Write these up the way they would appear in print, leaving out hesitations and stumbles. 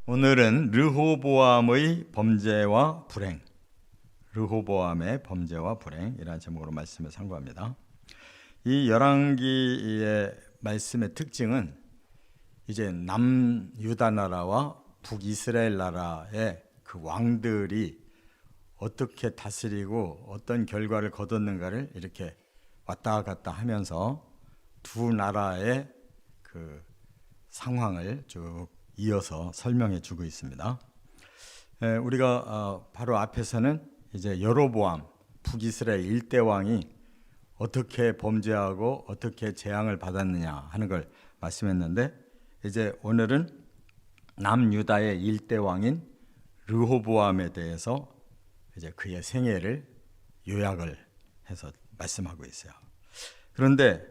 오늘은 르호보암의 범죄와 불행, 르호보암의 범죄와 불행이라는 제목으로 말씀을 상고합니다. 이 열왕기의 말씀의 특징은 이제 남유다 나라와 북이스라엘 나라의 그 왕들이 어떻게 다스리고 어떤 결과를 거뒀는가를 이렇게 왔다 갔다 하면서 두 나라의 그 상황을 쭉 이어서 설명해 주고 있습니다. 우리가 바로 앞에서는 이제 여로보암 북이스라엘 일대 왕이 어떻게 범죄하고 어떻게 재앙을 받았느냐 하는 걸 말씀했는데, 이제 오늘은 남유다의 일대 왕인 르호보암에 대해서 이제 그의 생애를 요약을 해서 말씀하고 있어요. 그런데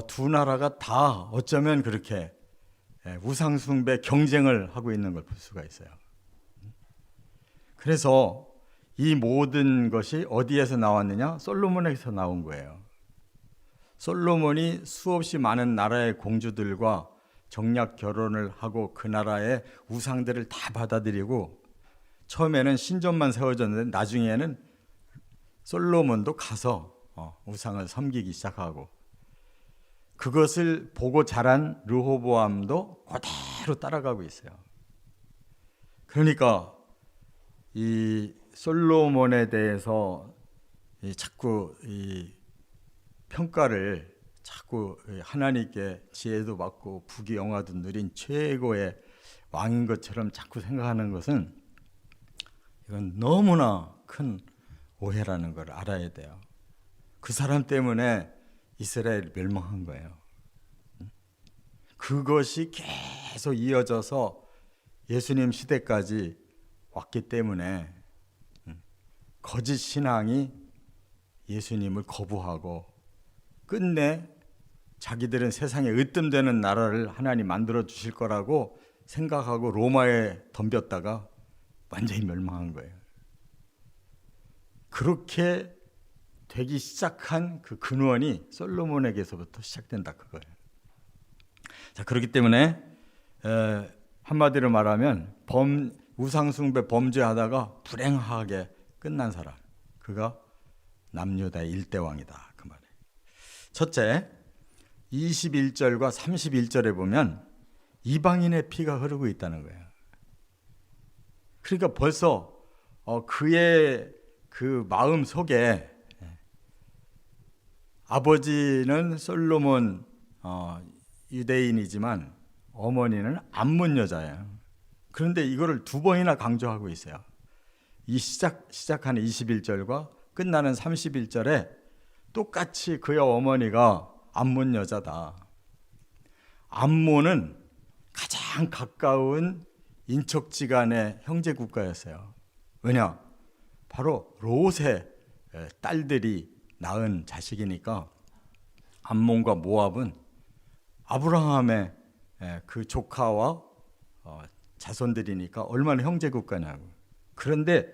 두 나라가 다 어쩌면 그렇게 우상숭배 경쟁을 하고 있는 걸 볼 수가 있어요. 그래서 이 모든 것이 어디에서 나왔느냐? 솔로몬에서 나온 거예요. 솔로몬이 수없이 많은 나라의 공주들과 정략 결혼을 하고 그 나라의 우상들을 다 받아들이고, 처음에는 신전만 세워졌는데 나중에는 솔로몬도 가서 우상을 섬기기 시작하고, 그것을 보고 자란 르호보암도 그대로 따라가고 있어요. 그러니까 이 솔로몬에 대해서 자꾸 평가를 자꾸 하나님께 지혜도 받고 부귀영화도 누린 최고의 왕인 것처럼 자꾸 생각하는 것은, 이건 너무나 큰 오해라는 걸 알아야 돼요. 그 사람 때문에 이스라엘이 멸망한 거예요. 그것이 계속 이어져서 예수님 시대까지 왔기 때문에 거짓 신앙이 예수님을 거부하고 끝내 자기들은 세상에 으뜸되는 나라를 하나님 만들어 주실 거라고 생각하고 로마에 덤볐다가 완전히 멸망한 거예요. 그렇게 되기 시작한 그 근원이 솔로몬에게서부터 시작된다 그거예요. 자, 그렇기 때문에 한마디로 말하면 우상숭배 범죄하다가 불행하게 끝난 사람, 그가 남유다의 일대왕이다 그 말이에요. 첫째, 21절과 31절에 보면 이방인의 피가 흐르고 있다는 거예요. 그러니까 벌써 그의 그 마음 속에, 아버지는 솔로몬 유대인이지만 어머니는 암몬 여자예요. 그런데 이거를 두 번이나 강조하고 있어요. 이 시작하는 21절과 끝나는 31절에 똑같이 그의 어머니가 암몬 여자다. 암몬은 가장 가까운 인척지간의 형제 국가였어요. 왜냐? 바로 롯의 딸들이 낳은 자식이니까. 암몬과 모압은 아브라함의 그 조카와 자손들이니까 얼마나 형제 국가냐고. 그런데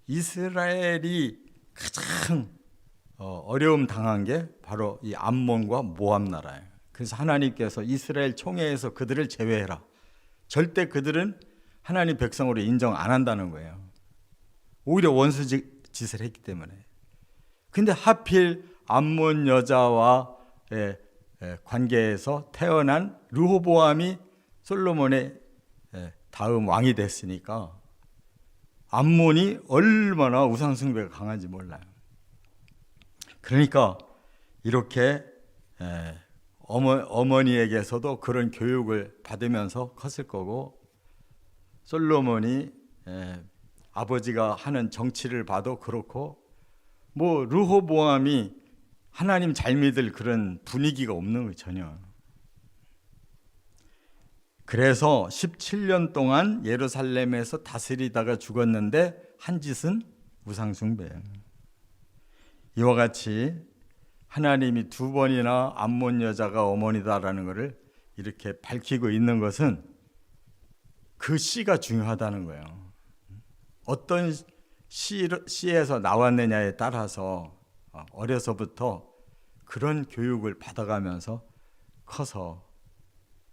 이스라엘이 가장 어려움 당한 게 바로 이 암몬과 모압 나라예요. 그래서 하나님께서 이스라엘 총회에서 그들을 제외해라. 절대 그들은 하나님 백성으로 인정 안 한다는 거예요. 오히려 원수 짓을 했기 때문에. 근데 하필 암몬 여자와의 관계에서 태어난 르호보암이 솔로몬의 다음 왕이 됐으니까 암몬이 얼마나 우상숭배가 강한지 몰라요. 그러니까 이렇게 어머니에게서도 그런 교육을 받으면서 컸을 거고, 솔로몬이 아버지가 하는 정치를 봐도 그렇고, 뭐 르호보암이 하나님 잘 믿을 그런 분위기가 없는 거예요, 전혀. 그래서 17년 동안 예루살렘에서 다스리다가 죽었는데 한 짓은 우상숭배예요. 이와 같이 하나님이 두 번이나 암몬 여자가 어머니다라는 것을 이렇게 밝히고 있는 것은 그 씨가 중요하다는 거예요. 어떤 씨에서 나왔느냐에 따라서 어려서부터 그런 교육을 받아가면서 커서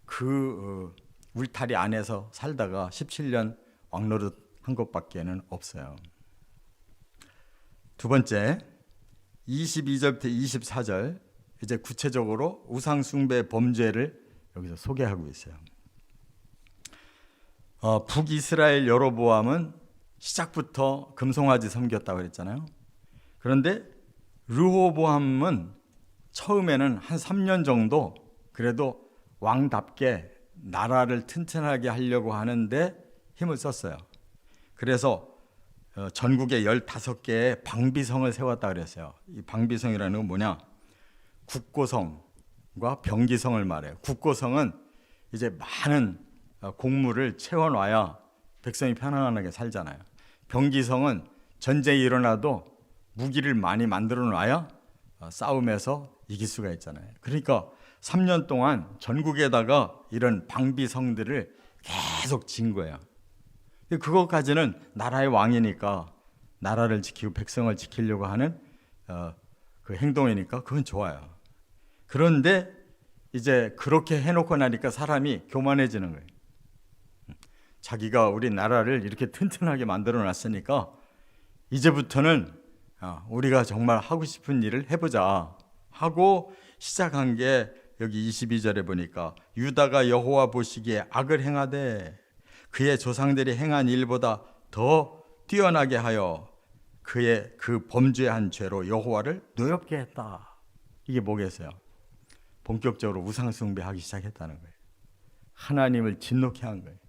그 울타리 안에서 살다가 17년 왕노릇 한 것밖에는 없어요. 두 번째, 22절부터 24절 이제 구체적으로 우상 숭배 범죄를 여기서 소개하고 있어요. 북이스라엘 여로보암은 시작부터 금송아지 섬겼다고 그랬잖아요. 그런데 르호보암은 처음에는 한 3년 정도 그래도 왕답게 나라를 튼튼하게 하려고 하는데 힘을 썼어요. 그래서 전국에 15개의 방비성을 세웠다 그랬어요. 이 방비성이라는 건 뭐냐? 국고성과 병기성을 말해요. 국고성은 이제 많은 곡물을 채워놔야 백성이 편안하게 살잖아요. 병기성은 전쟁이 일어나도 무기를 많이 만들어 놔야 싸움에서 이길 수가 있잖아요. 그러니까 3년 동안 전국에다가 이런 방비성들을 계속 진 거예요. 그것까지는 나라의 왕이니까 나라를 지키고 백성을 지키려고 하는 그 행동이니까 그건 좋아요. 그런데 이제 그렇게 해놓고 나니까 사람이 교만해지는 거예요. 자기가 우리 나라를 이렇게 튼튼하게 만들어 놨으니까 이제부터는 우리가 정말 하고 싶은 일을 해보자 하고 시작한 게 여기 22절에 보니까 유다가 여호와 보시기에 악을 행하되 그의 조상들이 행한 일보다 더 뛰어나게 하여 그의 그 범죄한 죄로 여호와를 노엽게 했다. 이게 뭐겠어요? 본격적으로 우상 숭배하기 시작했다는 거예요. 하나님을 진노케 한 거예요.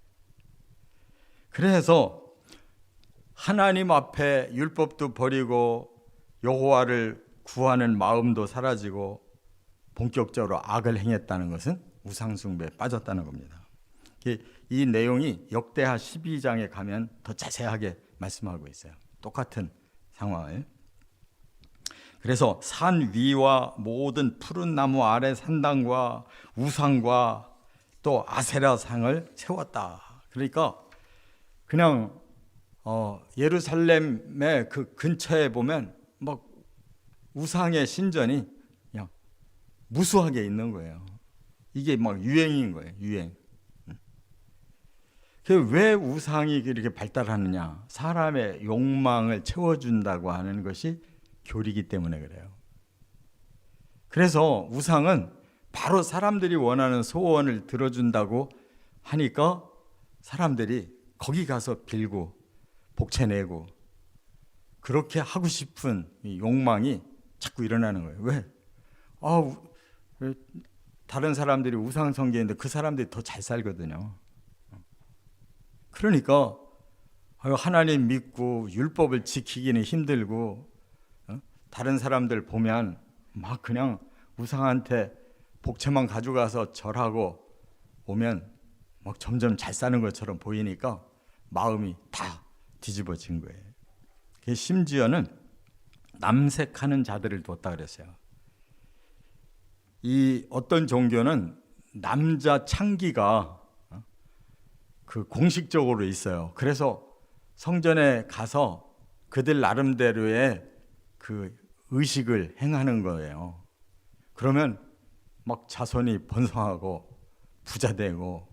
그래서 하나님 앞에 율법도 버리고 여호와를 구하는 마음도 사라지고 본격적으로 악을 행했다는 것은 우상 숭배에 빠졌다는 겁니다. 이 내용이 역대하 12장에 가면 더 자세하게 말씀하고 있어요. 똑같은 상황을. 그래서 산 위와 모든 푸른 나무 아래 산당과 우상과 또 아세라상을 세웠다. 그러니까 그냥 예루살렘의 그 근처에 보면 막 우상의 신전이 그냥 무수하게 있는 거예요. 이게 막 유행인 거예요. 유행. 왜 우상이 이렇게 발달하느냐? 사람의 욕망을 채워준다고 하는 것이 교리이기 때문에 그래요. 그래서 우상은 바로 사람들이 원하는 소원을 들어준다고 하니까 사람들이 거기 가서 빌고 복채내고 그렇게 하고 싶은 욕망이 자꾸 일어나는 거예요. 왜? 다른 사람들이 우상 섬기는데 그 사람들이 더 잘 살거든요. 그러니까 하나님 믿고 율법을 지키기는 힘들고 다른 사람들 보면 막 그냥 우상한테 복채만 가져가서 절하고 오면 막 점점 잘 사는 것처럼 보이니까 마음이 다 뒤집어진 거예요. 심지어는 남색하는 자들을 뒀다 그랬어요. 이 어떤 종교는 남자 창기가 그 공식적으로 있어요. 그래서 성전에 가서 그들 나름대로의 그 의식을 행하는 거예요. 그러면 막 자손이 번성하고 부자 되고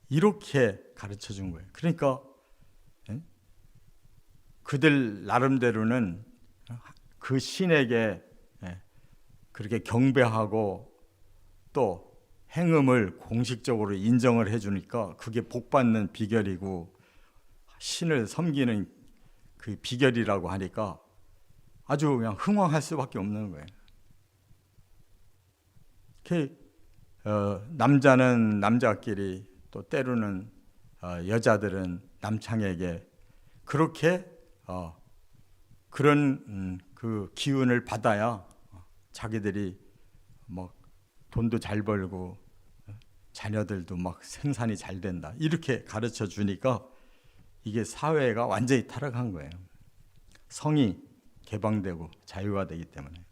이렇게 가르쳐 준 거예요. 그러니까 그들 나름대로는 그 신에게 그렇게 경배하고 또 행음을 공식적으로 인정을 해주니까 그게 복받는 비결이고 신을 섬기는 그 비결이라고 하니까 아주 그냥 흥황할 수밖에 없는 거예요. 남자는 남자끼리 또 때로는 여자들은 남창에게 그렇게 그런 그 기운을 받아야 자기들이 막 돈도 잘 벌고 자녀들도 막 생산이 잘 된다 이렇게 가르쳐 주니까 이게 사회가 완전히 타락한 거예요. 성이 개방되고 자유가 되기 때문에.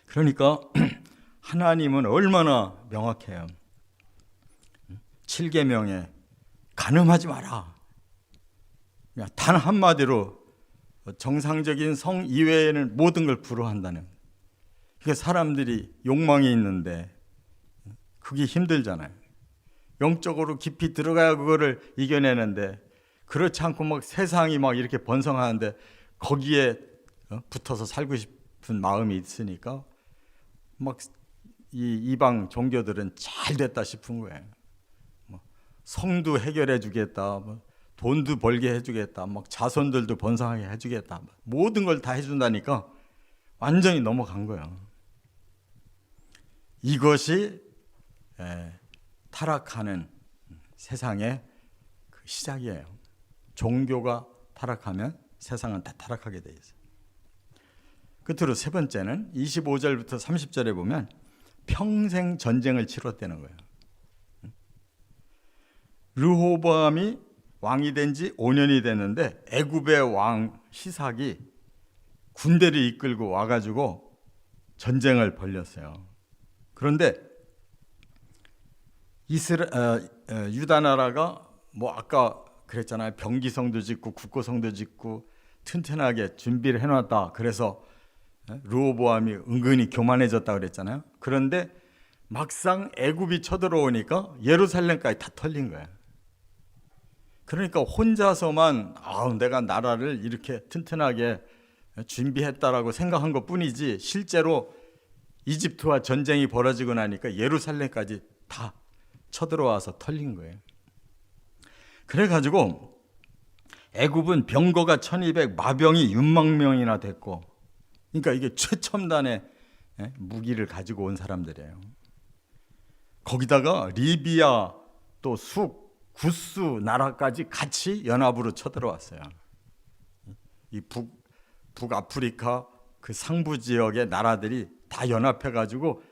그러니까 하나님은 얼마나 명확해요. 7계명에 간음하지 마라. 단 한마디로 정상적인 성 이외에는 모든 걸 불허한다는. 그러니까 사람들이 욕망이 있는데 그게 힘들잖아요. 영적으로 깊이 들어가야 그거를 이겨내는데, 그렇지 않고 막 세상이 막 이렇게 번성하는데 거기에 붙어서 살고 싶은 마음이 있으니까 막 이 이방 종교들은 잘 됐다 싶은 거예요. 성도 해결해 주겠다, 돈도 벌게 해주겠다, 막 자손들도 번성하게 해주겠다, 모든 걸 다 해준다니까 완전히 넘어간 거예요. 이것이 타락하는 세상의 그 시작이에요. 종교가 타락하면 세상은 다 타락하게 돼 있어요. 끝으로 세 번째는 25절부터 30절에 보면 평생 전쟁을 치렀다는 거예요. 르호보암이 왕이 된 지 5년이 됐는데 애굽의 왕 시삭이 군대를 이끌고 와가지고 전쟁을 벌였어요. 그런데 유다 나라가 아까 그랬잖아요. 병기성도 짓고 국고성도 짓고 튼튼하게 준비를 해놨다. 그래서 르호보암이 은근히 교만해졌다 그랬잖아요. 그런데 막상 애굽이 쳐들어오니까 예루살렘까지 다 털린 거예요. 그러니까 혼자서만 내가 나라를 이렇게 튼튼하게 준비했다라고 생각한 것뿐이지, 실제로 이집트와 전쟁이 벌어지고 나니까 예루살렘까지 다 쳐들어와서 털린 거예요. 그래가지고 애굽은 병거가 1200, 마병이 6만 명이나 됐고, 그러니까 이게 최첨단의 무기를 가지고 온 사람들이에요. 거기다가 리비아 또 숙, 구스 나라까지 같이 연합으로 쳐들어왔어요. 이 북아프리카 그 상부 지역의 나라들이 다 연합해가지고,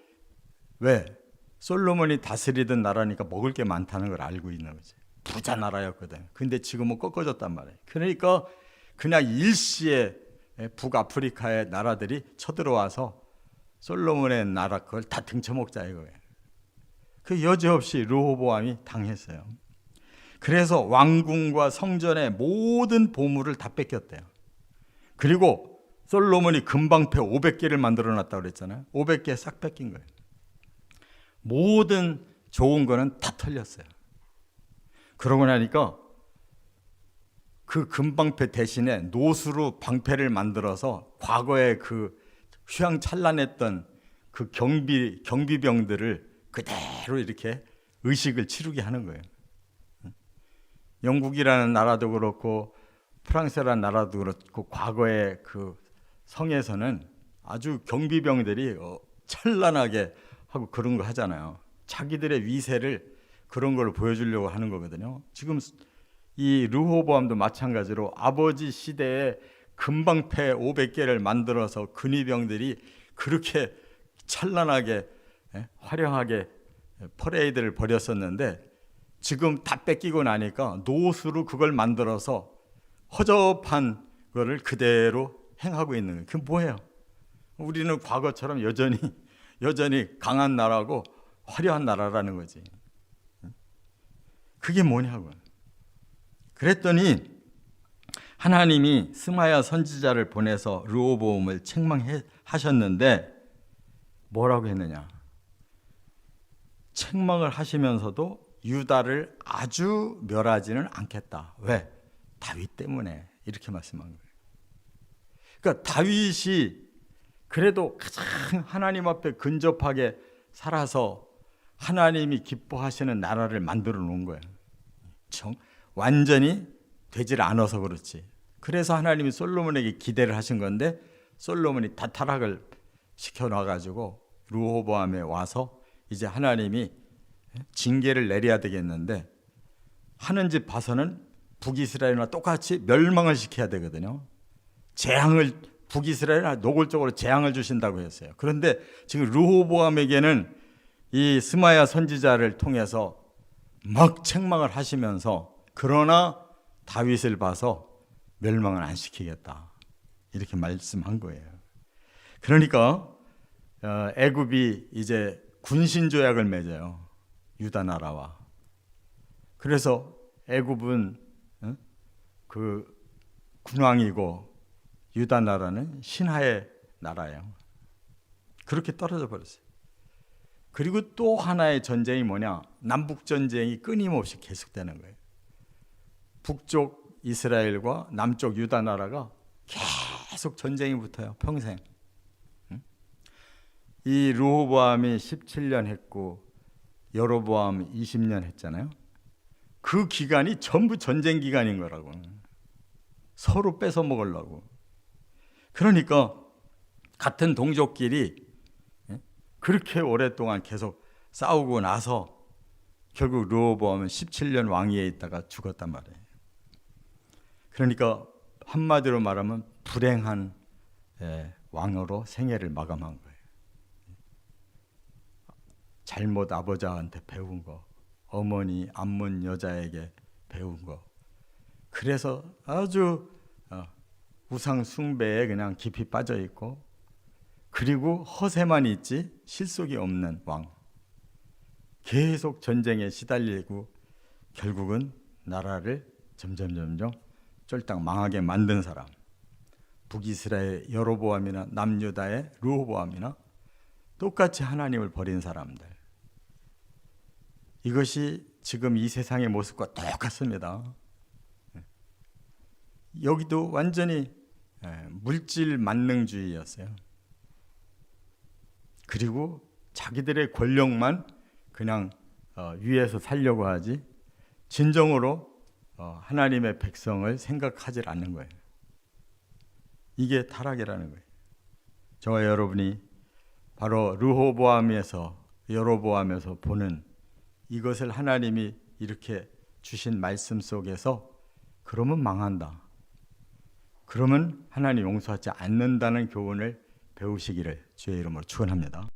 왜? 솔로몬이 다스리던 나라니까 먹을 게 많다는 걸 알고 있는 거지. 부자 나라였거든. 근데 지금은 꺾어졌단 말이에요. 그러니까 그냥 일시에 북아프리카의 나라들이 쳐들어와서 솔로몬의 나라 그걸 다 등쳐먹자 이거예요. 그 여지없이 르호보암이 당했어요. 그래서 왕궁과 성전의 모든 보물을 다 뺏겼대요. 그리고 솔로몬이 금방패 500개를 만들어 놨다고 그랬잖아요. 500개 싹 뺏긴 거예요. 모든 좋은 거는 다 털렸어요. 그러고 나니까 그 금방패 대신에 노수로 방패를 만들어서 과거에 그 휘황찬란했던 그 경비병들을 그대로 이렇게 의식을 치르게 하는 거예요. 영국이라는 나라도 그렇고 프랑스라는 나라도 그렇고 과거의 그 성에서는 아주 경비병들이 찬란하게 하고 그런 거 하잖아요. 자기들의 위세를 그런 걸 보여주려고 하는 거거든요. 지금 이 르호보암도 마찬가지로 아버지 시대에 금방패 500개를 만들어서 근위병들이 그렇게 찬란하게 화려하게 퍼레이드를 벌였었는데, 지금 다 뺏기고 나니까 노수로 그걸 만들어서 허접한 거를 그대로 행하고 있는 거예요. 그게 뭐예요? 우리는 과거처럼 여전히 강한 나라고 화려한 나라라는 거지. 그게 뭐냐고. 그랬더니 하나님이 스마야 선지자를 보내서 르호보암을 책망하셨는데 뭐라고 했느냐? 책망을 하시면서도 유다를 아주 멸하지는 않겠다. 왜? 다윗 때문에 이렇게 말씀한 거예요. 그러니까 다윗이 그래도 가장 하나님 앞에 근접하게 살아서 하나님이 기뻐하시는 나라를 만들어 놓은 거예요. 완전히 되질 않아서 그렇지. 그래서 하나님이 솔로몬에게 기대를 하신 건데 솔로몬이 다 타락을 시켜놔가지고 르호보암에 와서 이제 하나님이 징계를 내려야 되겠는데, 하는 집 봐서는 북이스라엘과 똑같이 멸망을 시켜야 되거든요. 북이스라엘에 노골적으로 재앙을 주신다고 했어요. 그런데 지금 르호보암에게는 이 스마야 선지자를 통해서 막 책망을 하시면서, 그러나 다윗을 봐서 멸망을 안 시키겠다 이렇게 말씀한 거예요. 그러니까 애굽이 이제 군신조약을 맺어요, 유다 나라와. 그래서 애굽은 그 군왕이고 유다 나라는 신하의 나라예요. 그렇게 떨어져 버렸어요. 그리고 또 하나의 전쟁이 뭐냐? 남북 전쟁이 끊임없이 계속되는 거예요. 북쪽 이스라엘과 남쪽 유다 나라가 계속 전쟁이 붙어요. 평생. 이 르호보암이 17년 했고 여로보암 20년 했잖아요. 그 기간이 전부 전쟁 기간인 거라고. 서로 뺏어 먹으려고. 그러니까 같은 동족끼리 그렇게 오랫동안 계속 싸우고 나서 결국 르호보암은 17년 왕위에 있다가 죽었단 말이에요. 그러니까 한마디로 말하면 불행한 왕으로 생애를 마감한 거예요. 잘못 아버지한테 배운 거, 어머니 암문 여자에게 배운 거. 그래서 아주 우상 숭배에 그냥 깊이 빠져 있고, 그리고 허세만 있지 실속이 없는 왕. 계속 전쟁에 시달리고 결국은 나라를 점점 쫄딱 망하게 만든 사람. 북이스라엘 여로보암이나 남유다의 르호보암이나 똑같이 하나님을 버린 사람들. 이것이 지금 이 세상의 모습과 똑같습니다. 여기도 완전히 물질 만능주의였어요. 그리고 자기들의 권력만 그냥 위에서 살려고 하지 진정으로 하나님의 백성을 생각하지 않는 거예요. 이게 타락이라는 거예요. 저와 여러분이 바로 르호보암에서 여로보암에서 보는 이것을 하나님이 이렇게 주신 말씀 속에서 그러면 망한다. 그러면 하나님 용서하지 않는다는 교훈을 배우시기를 주의 이름으로 축원합니다.